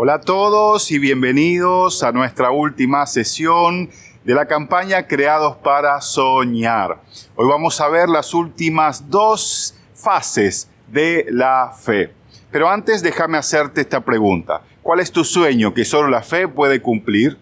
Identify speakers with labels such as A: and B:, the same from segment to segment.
A: Hola a todos y bienvenidos a nuestra última sesión de la campaña Creados para Soñar. Hoy vamos a ver las últimas dos fases de la fe. Pero antes déjame hacerte esta pregunta. ¿Cuál es tu sueño que solo la fe puede cumplir?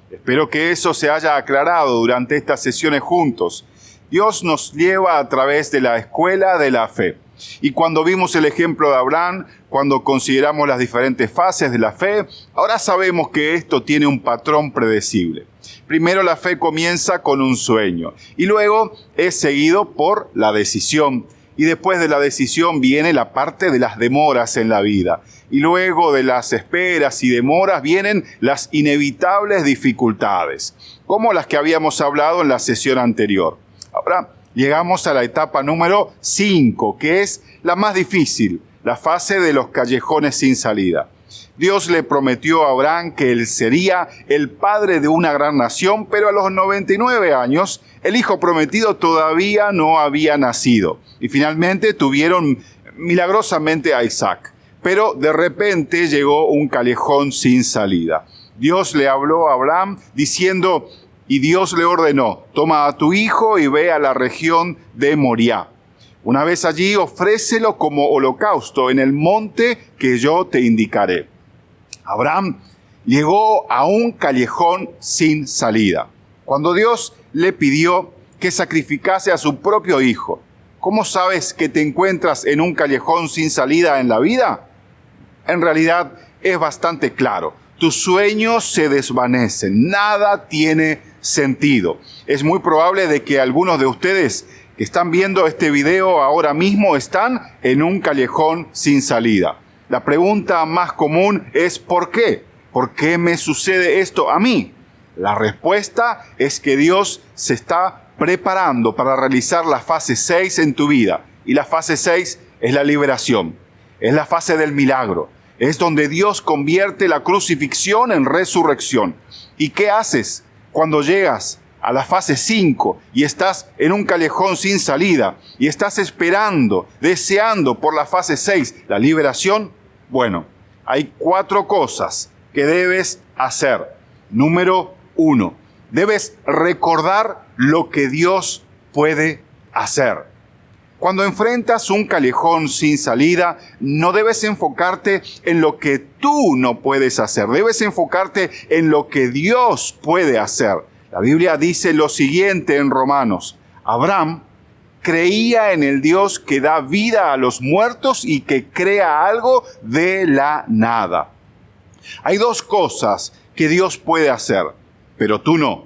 A: Espero que eso se haya aclarado durante estas sesiones juntos. Dios nos lleva a través de la escuela de la fe. Y cuando vimos el ejemplo de Abraham, cuando consideramos las diferentes fases de la fe, ahora sabemos que esto tiene un patrón predecible. Primero la fe comienza con un sueño y luego es seguido por la decisión. Y después de la decisión viene la parte de las demoras en la vida. Y luego de las esperas y demoras vienen las inevitables dificultades, como las que habíamos hablado en la sesión anterior. Ahora llegamos a la etapa número 5, que es la más difícil, la fase de los callejones sin salida. Dios le prometió a Abraham que él sería el padre de una gran nación, pero a los 99 años el hijo prometido todavía no había nacido. Y finalmente tuvieron milagrosamente a Isaac. Pero de repente llegó un callejón sin salida. Dios le habló a Abraham diciendo, y Dios le ordenó, toma a tu hijo y ve a la región de Moriah. Una vez allí, ofrécelo como holocausto en el monte que yo te indicaré. Abraham llegó a un callejón sin salida. Cuando Dios le pidió que sacrificase a su propio hijo, ¿cómo sabes que te encuentras en un callejón sin salida en la vida? En realidad es bastante claro. Tus sueños se desvanecen, nada tiene sentido. Es muy probable de que algunos de ustedes que están viendo este video ahora mismo están en un callejón sin salida. La pregunta más común es ¿por qué? ¿Por qué me sucede esto a mí? La respuesta es que Dios se está preparando para realizar la fase 6 en tu vida. Y la fase 6 es la liberación, es la fase del milagro. Es donde Dios convierte la crucifixión en resurrección. ¿Y qué haces cuando llegas a la fase 5 y estás en un callejón sin salida y estás esperando, deseando por la fase 6, la liberación? Bueno, hay 4 cosas que debes hacer. Número 1, debes recordar lo que Dios puede hacer. Cuando enfrentas un callejón sin salida, no debes enfocarte en lo que tú no puedes hacer. Debes enfocarte en lo que Dios puede hacer. La Biblia dice lo siguiente en Romanos. Abraham creía en el Dios que da vida a los muertos y que crea algo de la nada. Hay 2 cosas que Dios puede hacer, pero tú no.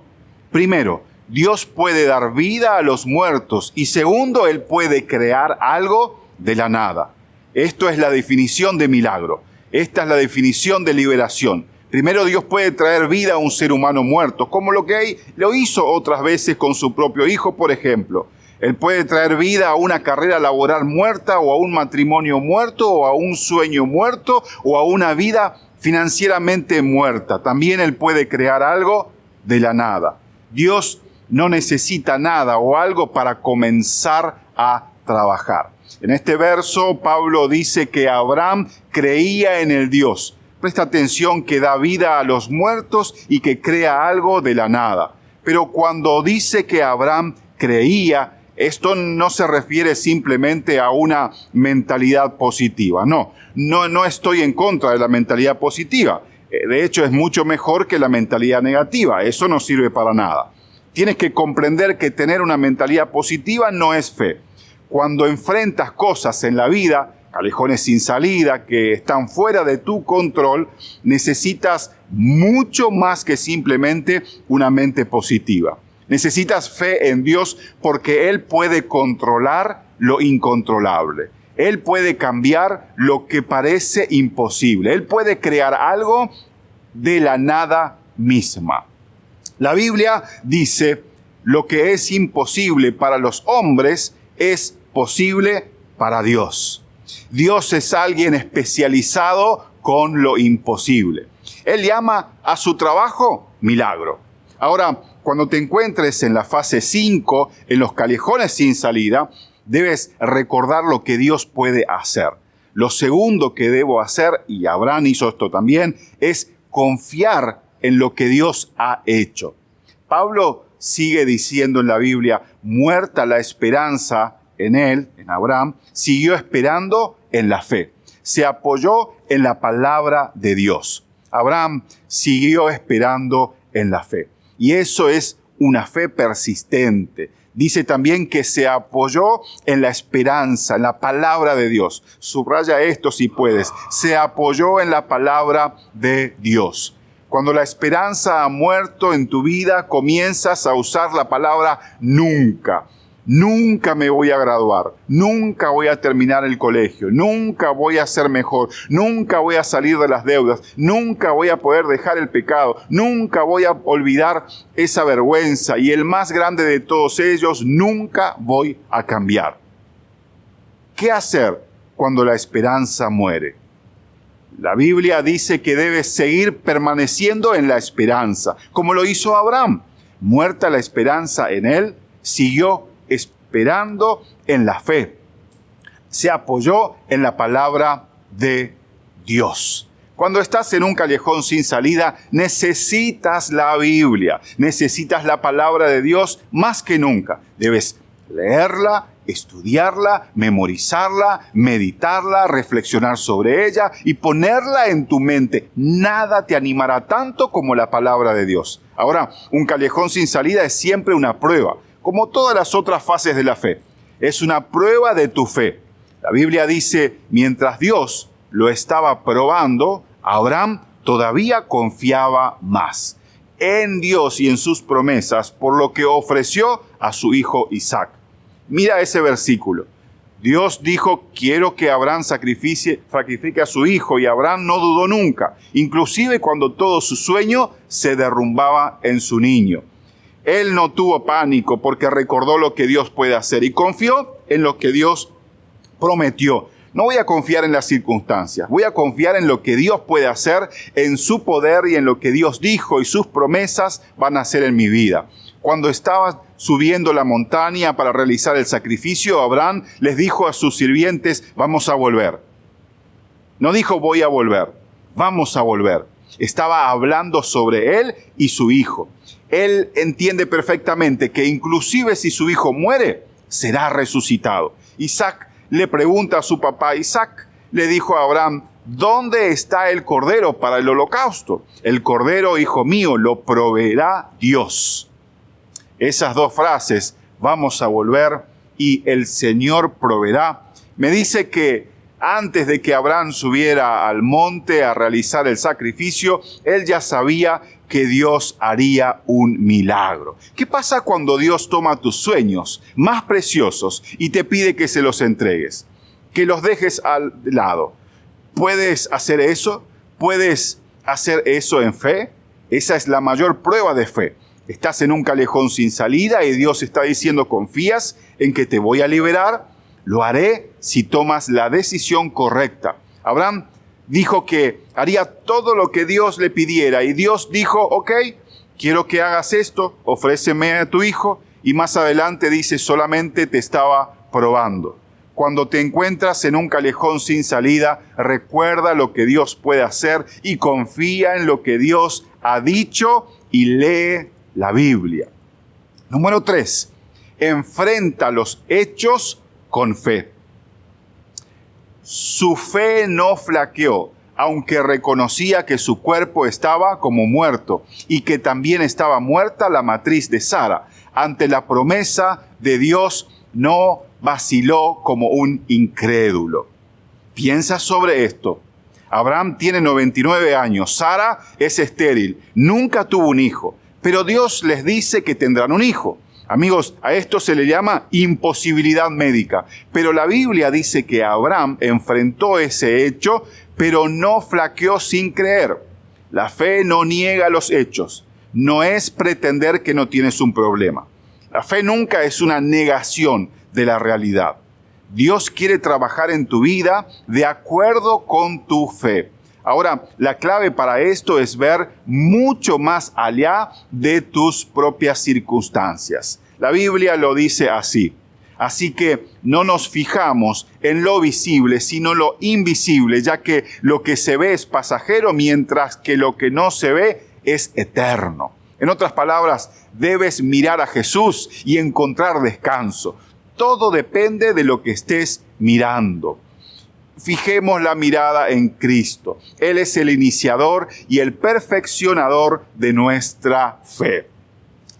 A: Primero, Dios puede dar vida a los muertos y segundo, Él puede crear algo de la nada. Esto es la definición de milagro. Esta es la definición de liberación. Primero, Dios puede traer vida a un ser humano muerto, como lo que lo hizo otras veces con su propio hijo, por ejemplo. Él puede traer vida a una carrera laboral muerta o a un matrimonio muerto o a un sueño muerto o a una vida financieramente muerta. También Él puede crear algo de la nada. Dios no necesita nada o algo para comenzar a trabajar. En este verso, Pablo dice que Abraham creía en el Dios. Presta atención, que da vida a los muertos y que crea algo de la nada. Pero cuando dice que Abraham creía, esto no se refiere simplemente a una mentalidad positiva. No estoy en contra de la mentalidad positiva. De hecho, es mucho mejor que la mentalidad negativa. Eso no sirve para nada. Tienes que comprender que tener una mentalidad positiva no es fe. Cuando enfrentas cosas en la vida, callejones sin salida, que están fuera de tu control, necesitas mucho más que simplemente una mente positiva. Necesitas fe en Dios porque Él puede controlar lo incontrolable. Él puede cambiar lo que parece imposible. Él puede crear algo de la nada misma. La Biblia dice, lo que es imposible para los hombres es posible para Dios. Dios es alguien especializado con lo imposible. Él llama a su trabajo milagro. Ahora, cuando te encuentres en la fase 5, en los callejones sin salida, debes recordar lo que Dios puede hacer. Lo segundo que debo hacer, y Abraham hizo esto también, es confiar en lo que Dios ha hecho. Pablo sigue diciendo en la Biblia, muerta la esperanza en él, en Abraham, siguió esperando en la fe. Se apoyó en la palabra de Dios. Abraham siguió esperando en la fe. Y eso es una fe persistente. Dice también que se apoyó en la esperanza, en la palabra de Dios. Subraya esto si puedes. Se apoyó en la palabra de Dios. Cuando la esperanza ha muerto en tu vida, comienzas a usar la palabra nunca. Nunca me voy a graduar, nunca voy a terminar el colegio, nunca voy a ser mejor, nunca voy a salir de las deudas, nunca voy a poder dejar el pecado, nunca voy a olvidar esa vergüenza y el más grande de todos ellos, nunca voy a cambiar. ¿Qué hacer cuando la esperanza muere? La Biblia dice que debes seguir permaneciendo en la esperanza, como lo hizo Abraham. Muerta la esperanza en él, siguió esperando en la fe. Se apoyó en la palabra de Dios. Cuando estás en un callejón sin salida, necesitas la Biblia, necesitas la palabra de Dios más que nunca. Debes leerla, estudiarla, memorizarla, meditarla, reflexionar sobre ella y ponerla en tu mente. Nada te animará tanto como la palabra de Dios. Ahora, un callejón sin salida es siempre una prueba, como todas las otras fases de la fe. Es una prueba de tu fe. La Biblia dice, mientras Dios lo estaba probando, Abraham todavía confiaba más en Dios y en sus promesas, por lo que ofreció a su hijo Isaac. Mira ese versículo. Dios dijo, quiero que Abraham sacrifique a su hijo, y Abraham no dudó nunca, inclusive cuando todo su sueño se derrumbaba en su niño. Él no tuvo pánico porque recordó lo que Dios puede hacer y confió en lo que Dios prometió. No voy a confiar en las circunstancias, voy a confiar en lo que Dios puede hacer, en su poder y en lo que Dios dijo y sus promesas van a hacer en mi vida. Cuando estaba subiendo la montaña para realizar el sacrificio, Abraham les dijo a sus sirvientes, vamos a volver. No dijo voy a volver, vamos a volver. Estaba hablando sobre él y su hijo. Él entiende perfectamente que inclusive si su hijo muere, será resucitado. Isaac le pregunta a su papá. Isaac le dijo a Abraham, ¿dónde está el cordero para el holocausto? El cordero, hijo mío, lo proveerá Dios. Esas dos frases, vamos a volver y el Señor proveerá, me dice que antes de que Abraham subiera al monte a realizar el sacrificio, él ya sabía que Dios haría un milagro. ¿Qué pasa cuando Dios toma tus sueños más preciosos y te pide que se los entregues? Que los dejes al lado. ¿Puedes hacer eso? ¿Puedes hacer eso en fe? Esa es la mayor prueba de fe. Estás en un callejón sin salida y Dios está diciendo, ¿confías en que te voy a liberar? Lo haré si tomas la decisión correcta. Abraham dijo que haría todo lo que Dios le pidiera y Dios dijo, ok, quiero que hagas esto, ofréceme a tu hijo, y más adelante dice, solamente te estaba probando. Cuando te encuentras en un callejón sin salida, recuerda lo que Dios puede hacer y confía en lo que Dios ha dicho y lee la Biblia. Número 3, enfrenta los hechos con fe. Su fe no flaqueó, aunque reconocía que su cuerpo estaba como muerto y que también estaba muerta la matriz de Sara. Ante la promesa de Dios no vaciló como un incrédulo. Piensa sobre esto. Abraham tiene 99 años, Sara es estéril, nunca tuvo un hijo, pero Dios les dice que tendrán un hijo. Amigos, a esto se le llama imposibilidad médica, pero la Biblia dice que Abraham enfrentó ese hecho, pero no flaqueó sin creer. La fe no niega los hechos, no es pretender que no tienes un problema. La fe nunca es una negación de la realidad. Dios quiere trabajar en tu vida de acuerdo con tu fe. Ahora, la clave para esto es ver mucho más allá de tus propias circunstancias. La Biblia lo dice así: Así que no nos fijamos en lo visible, sino lo invisible, ya que lo que se ve es pasajero, mientras que lo que no se ve es eterno. En otras palabras, debes mirar a Jesús y encontrar descanso. Todo depende de lo que estés mirando. Fijemos la mirada en Cristo. Él es el iniciador y el perfeccionador de nuestra fe.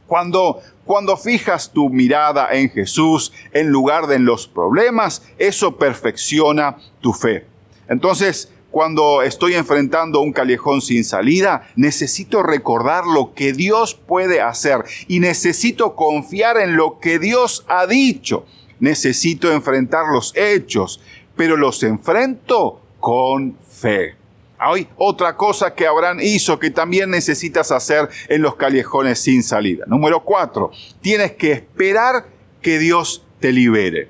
A: Cuando fijas tu mirada en Jesús en lugar de en los problemas, eso perfecciona tu fe. Entonces, cuando estoy enfrentando un callejón sin salida, necesito recordar lo que Dios puede hacer y necesito confiar en lo que Dios ha dicho. Necesito enfrentar los hechos, pero los enfrento con fe. Hay otra cosa que Abraham hizo que también necesitas hacer en los callejones sin salida. Número 4, tienes que esperar que Dios te libere.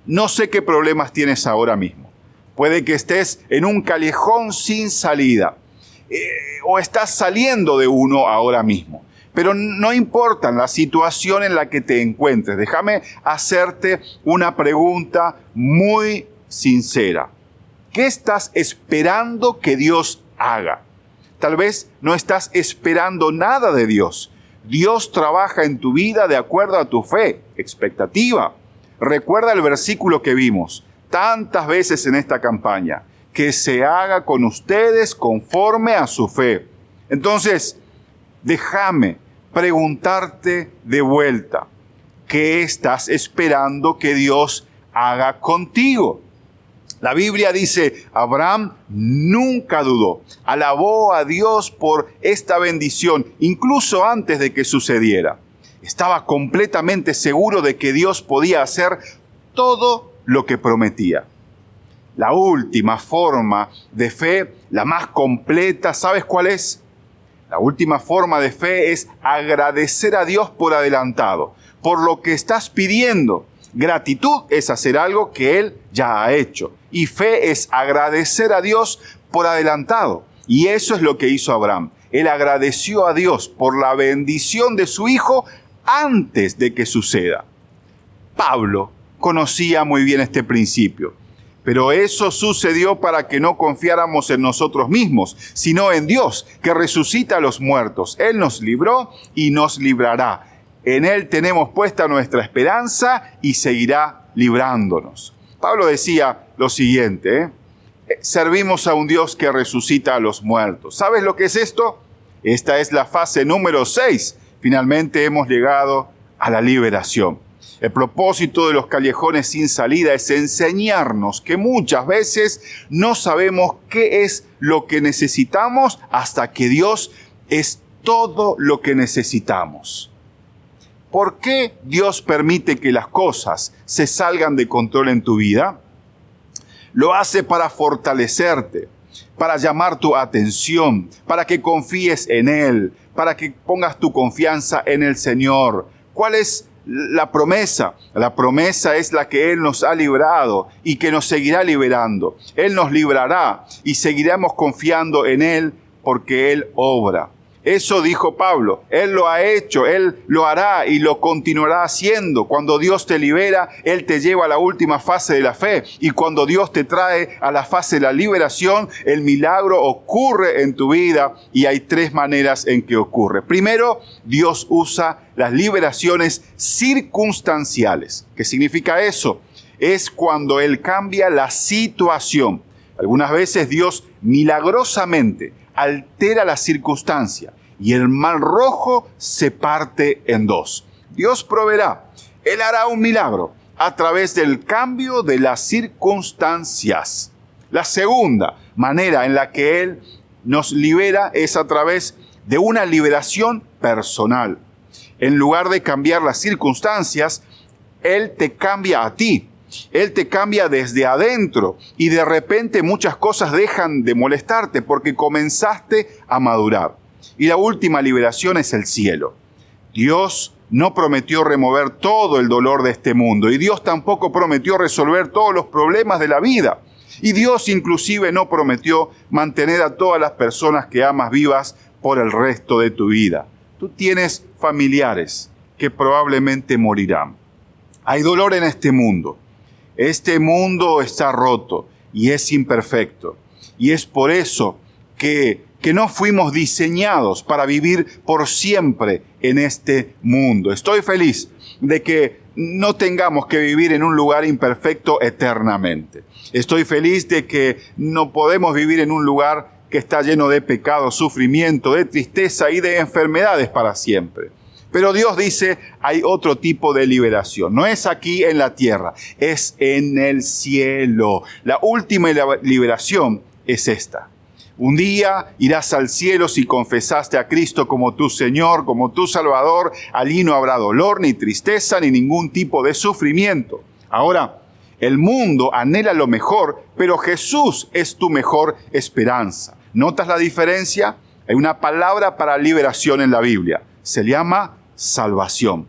A: No sé qué problemas tienes ahora mismo. Puede que estés en un callejón sin salida o estás saliendo de uno ahora mismo. Pero no importa la situación en la que te encuentres. Déjame hacerte una pregunta muy sincera. ¿Qué estás esperando que Dios haga? Tal vez no estás esperando nada de Dios. Dios trabaja en tu vida de acuerdo a tu fe, expectativa. Recuerda el versículo que vimos tantas veces en esta campaña. Que se haga con ustedes conforme a su fe. Entonces, déjame preguntarte de vuelta. ¿Qué estás esperando que Dios haga contigo? La Biblia dice, Abraham nunca dudó, alabó a Dios por esta bendición, incluso antes de que sucediera. Estaba completamente seguro de que Dios podía hacer todo lo que prometía. La última forma de fe, la más completa, ¿sabes cuál es? La última forma de fe es agradecer a Dios por adelantado, por lo que estás pidiendo. Gratitud es hacer algo que Él ya ha hecho. Y fe es agradecer a Dios por adelantado. Y eso es lo que hizo Abraham. Él agradeció a Dios por la bendición de su hijo antes de que suceda. Pablo conocía muy bien este principio. Pero eso sucedió para que no confiáramos en nosotros mismos, sino en Dios, que resucita a los muertos. Él nos libró y nos librará. En Él tenemos puesta nuestra esperanza y seguirá librándonos. Pablo decía lo siguiente, servimos a un Dios que resucita a los muertos. ¿Sabes lo que es esto? Esta es la fase número 6. Finalmente hemos llegado a la liberación. El propósito de los callejones sin salida es enseñarnos que muchas veces no sabemos qué es lo que necesitamos hasta que Dios es todo lo que necesitamos. ¿Por qué Dios permite que las cosas se salgan de control en tu vida? Lo hace para fortalecerte, para llamar tu atención, para que confíes en Él, para que pongas tu confianza en el Señor. ¿Cuál es la promesa? La promesa es la que Él nos ha librado y que nos seguirá liberando. Él nos librará y seguiremos confiando en Él porque Él obra. Eso dijo Pablo. Él lo ha hecho, Él lo hará y lo continuará haciendo. Cuando Dios te libera, Él te lleva a la última fase de la fe. Y cuando Dios te trae a la fase de la liberación, el milagro ocurre en tu vida y hay 3 maneras en que ocurre. Primero, Dios usa las liberaciones circunstanciales. ¿Qué significa eso? Es cuando Él cambia la situación. Algunas veces Dios milagrosamente altera la circunstancia y el mar rojo se parte en 2. Dios proveerá. Él hará un milagro a través del cambio de las circunstancias. La segunda manera en la que Él nos libera es a través de una liberación personal. En lugar de cambiar las circunstancias, Él te cambia a ti. Él te cambia desde adentro y de repente muchas cosas dejan de molestarte porque comenzaste a madurar. Y la última liberación es el cielo. Dios no prometió remover todo el dolor de este mundo y Dios tampoco prometió resolver todos los problemas de la vida. Y Dios inclusive no prometió mantener a todas las personas que amas vivas por el resto de tu vida. Tú tienes familiares que probablemente morirán. Hay dolor en este mundo. Este mundo está roto y es imperfecto. Y es por eso que no fuimos diseñados para vivir por siempre en este mundo. Estoy feliz de que no tengamos que vivir en un lugar imperfecto eternamente. Estoy feliz de que no podemos vivir en un lugar que está lleno de pecado, sufrimiento, de tristeza y de enfermedades para siempre. Pero Dios dice, hay otro tipo de liberación. No es aquí en la tierra, es en el cielo. La última liberación es esta. Un día irás al cielo si confesaste a Cristo como tu Señor, como tu Salvador. Allí no habrá dolor, ni tristeza, ni ningún tipo de sufrimiento. Ahora, el mundo anhela lo mejor, pero Jesús es tu mejor esperanza. ¿Notas la diferencia? Hay una palabra para liberación en la Biblia. Se llama salvación.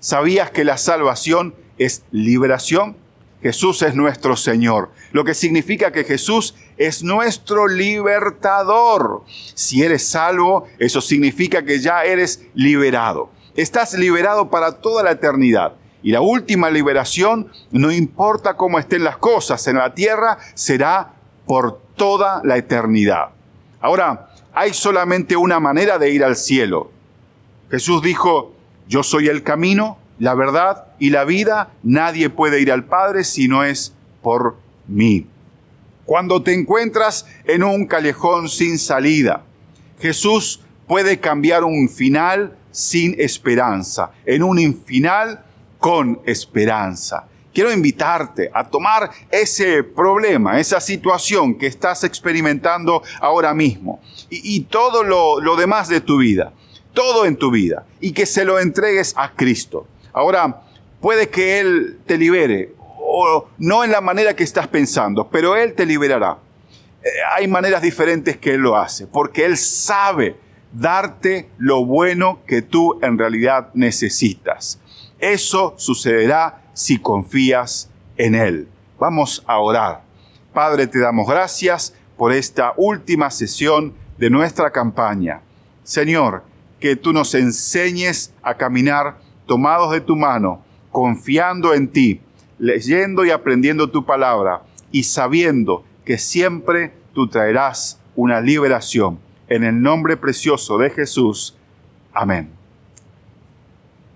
A: ¿Sabías que la salvación es liberación? Jesús es nuestro Señor, lo que significa que Jesús es nuestro libertador. Si eres salvo, eso significa que ya eres liberado. Estás liberado para toda la eternidad. Y la última liberación, no importa cómo estén las cosas en la tierra, será por toda la eternidad. Ahora, hay solamente una manera de ir al cielo. Jesús dijo, yo soy el camino, la verdad y la vida. Nadie puede ir al Padre si no es por mí. Cuando te encuentras en un callejón sin salida, Jesús puede cambiar un final sin esperanza en un final con esperanza. Quiero invitarte a tomar ese problema, esa situación que estás experimentando ahora mismo y todo lo demás de tu vida, todo en tu vida, y que se lo entregues a Cristo. Ahora, puede que Él te libere, o no en la manera que estás pensando, pero Él te liberará. Hay maneras diferentes que Él lo hace, porque Él sabe darte lo bueno que tú en realidad necesitas. Eso sucederá si confías en Él. Vamos a orar. Padre, te damos gracias por esta última sesión de nuestra campaña. Señor, que tú nos enseñes a caminar tomados de tu mano, confiando en ti, leyendo y aprendiendo tu palabra y sabiendo que siempre tú traerás una liberación. En el nombre precioso de Jesús. Amén.